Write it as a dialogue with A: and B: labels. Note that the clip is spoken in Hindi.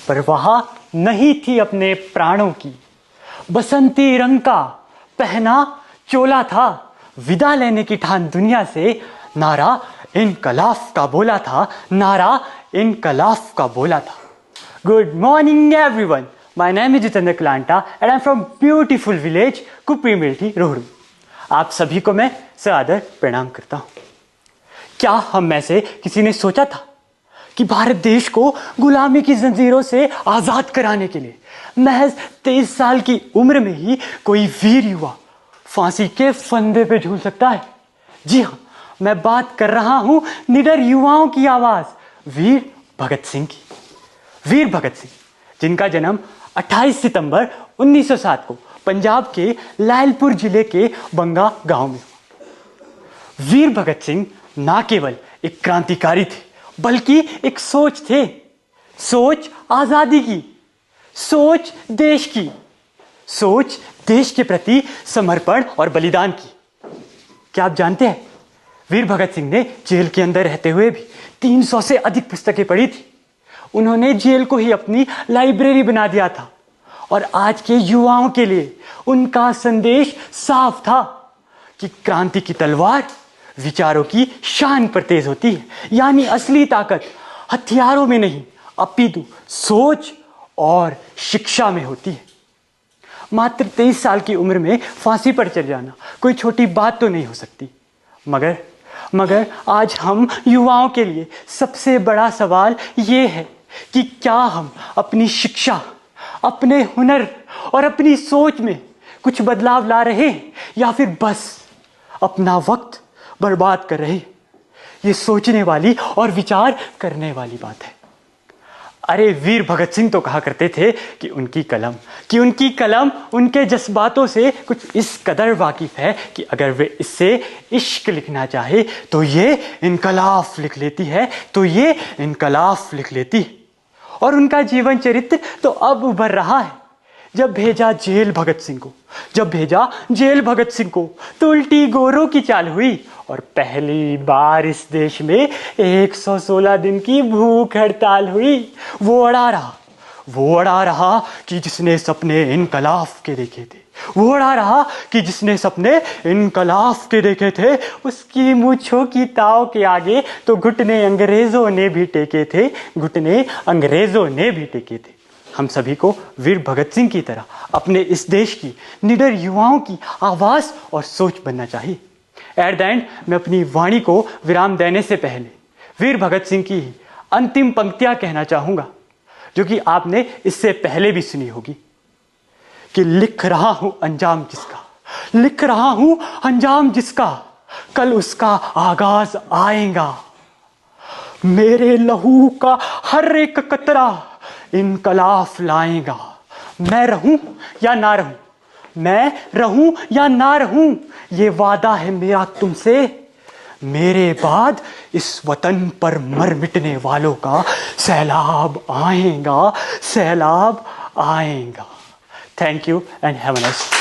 A: परवाह नहीं थी अपने प्राणों की। बसंती रंग का पहना चोला था, विदा लेने की ठान दुनिया से, नारा इनकलाब का बोला था, नारा इनकलाब का बोला था। Good morning everyone, my name is Jitendra Kalanta and I am from beautiful village Kupri Milti Rohru. आप सभी को मैं सादर प्रणाम करता हूँ। क्या हम में से किसी ने सोचा था कि भारत देश को गुलामी की जंजीरों से आजाद कराने के लिए महज 23 साल की उम्र में ही कोई वीर युवा फांसी के फंदे पे झूल सकता है? जी हाँ, मैं बात कर रहा हूं निडर युवाओं की आवाज वीर भगत सिंह की। वीर भगत सिंह, जिनका जन्म 28 सितंबर 1907 को पंजाब के लायलपुर जिले के बंगा गांव में हुआ। वीर भगत सिंह ना केवल एक क्रांतिकारी थे, बल्कि एक सोच थे। सोच आजादी की, सोच देश की, सोच देश के प्रति समर्पण और बलिदान की। क्या आप जानते हैं, वीर भगत सिंह ने जेल के अंदर रहते हुए भी 300 से अधिक पुस्तकें पढ़ी थी। उन्होंने जेल को ही अपनी लाइब्रेरी बना दिया था और आज के युवाओं के लिए उनका संदेश साफ था कि क्रांति की तलवार विचारों की शान पर तेज होती है, यानी असली ताकत हथियारों में नहीं अपितु सोच और शिक्षा में होती है। मात्र 23 साल की उम्र में फांसी पर चढ़ जाना कोई छोटी बात तो नहीं हो सकती, मगर आज हम युवाओं के लिए सबसे बड़ा सवाल ये है कि क्या हम अपनी शिक्षा, अपने हुनर और अपनी सोच में कुछ बदलाव ला रहे हैं या फिर बस अपना वक्त बर्बाद कर रहे हैं? ये सोचने वाली और विचार करने वाली बात है। अरे वीर भगत सिंह तो कहा करते थे कि उनकी कलम उनके जज्बातों से कुछ इस कदर वाकिफ है कि अगर वे इससे इश्क लिखना चाहे तो ये इनकलाब लिख लेती है, तो ये इनकलाब लिख लेती है। और उनका जीवन चरित्र तो अब उभर रहा है। जब भेजा जेल भगत सिंह को तो उल्टी गोरों की चाल हुई और पहली बार इस देश में 116 दिन की भूख हड़ताल हुई। वो अड़ा रहा कि जिसने सपने इनकलाब के देखे थे, वो अड़ा रहा कि जिसने सपने इनकलाब के देखे थे, उसकी मूंछों की ताव के आगे तो घुटने अंग्रेजों ने भी टेके थे। हम सभी को वीर भगत सिंह की तरह अपने इस देश की निडर युवाओं की आवाज और सोच बनना चाहिए। एट द एंड, मैं अपनी वाणी को विराम देने से पहले वीर भगत सिंह की अंतिम पंक्तियां कहना चाहूंगा, जो कि आपने इससे पहले भी सुनी होगी कि लिख रहा हूं अंजाम जिसका, कल उसका आगाज आएगा। मेरे लहू का हर एक कतरा इनकलाब लाएगा। मैं रहूं या ना रहूं, ये वादा है मेरा तुमसे। मेरे बाद इस वतन पर मर मिटने वालों का सैलाब आएगा। Thank you and have a nice